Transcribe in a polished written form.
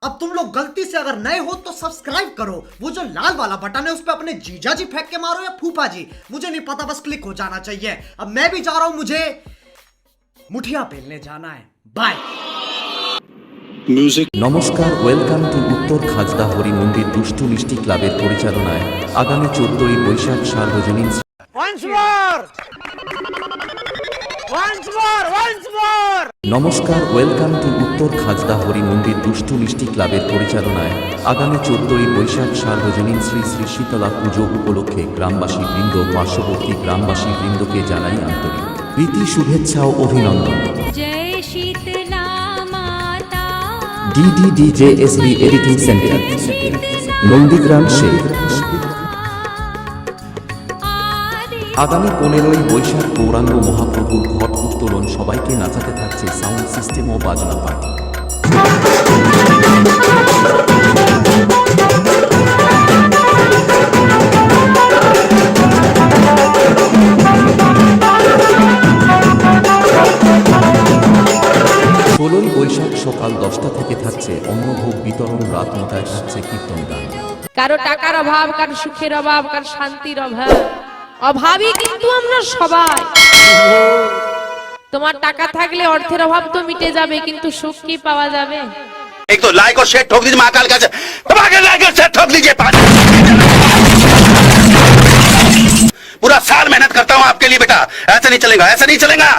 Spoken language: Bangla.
अब तुम लोग गलती से अगर नए हो तो सब्सक्राइब करो, वो जो लाल वाला बटन है उस पर अपने जीजा जी फेंक के मारो या फूफा जी, मुझे नहीं पता, बस क्लिक हो जाना चाहिए। अब मैं भी जा रहा हूं, मुझे मुठिया पेलने जाना है। बाय। নমস্কার, ওয়েলকাম টু উত্তর খাজদা হরি মন্দির দুষ্টু মিষ্টি ক্লাবের পরিচালনায় আগামী 14ই বৈশাখ সার্বজনীন নমস্কার, ওয়েলকাম টু উত্তর খাজদা হরি মন্দির দুষ্টু মিষ্টি ক্লাবের পরিচালনায় আগামী 14ই বৈশাখ সার্বজনীন শ্রী শ্রী শীতলা পুজো উপলক্ষে গ্রামবাসী বৃন্দ পার্শ্ববর্তী গ্রামবাসী বৃন্দকে জানাই আন্তরিক প্রীতি শুভেচ্ছা ও অভিনন্দন। जय शीतला माता DDDJSB editing centre, Nandigram Sheikh. আগামী 15ই বৈশাখ গৌরাঙ্গ মহাপ্রভুর ঘট উত্তোলন, সবাইকে নাচাতে থাকছে সাউন্ড সিস্টেম ও বাজনা পার্টি। ষোলোই বৈশাখ সকাল 10টা থেকে থাকছে অন্নভোগ বিতরণ, রাত 9টায় থাকছে কীর্তন গান। কারো টাকার অভাব, কারো সুখের অভাব, কারো শান্তির অভাব, অভাবই কিন্তু আমরা সবাই। তোমার টাকা থাকলে অর্থের অভাব তো মিটে যাবে, কিন্তু সুখ কি পাওয়া যাবে? एक तो लाइक और शेयर ठोक दीजिए महाकाल का, लाइक और शेयर ठोक दीजिए। पूरा साल मेहनत करता हूँ आपके लिए बेटा, ऐसा नहीं चलेगा, ऐसा नहीं चलेगा।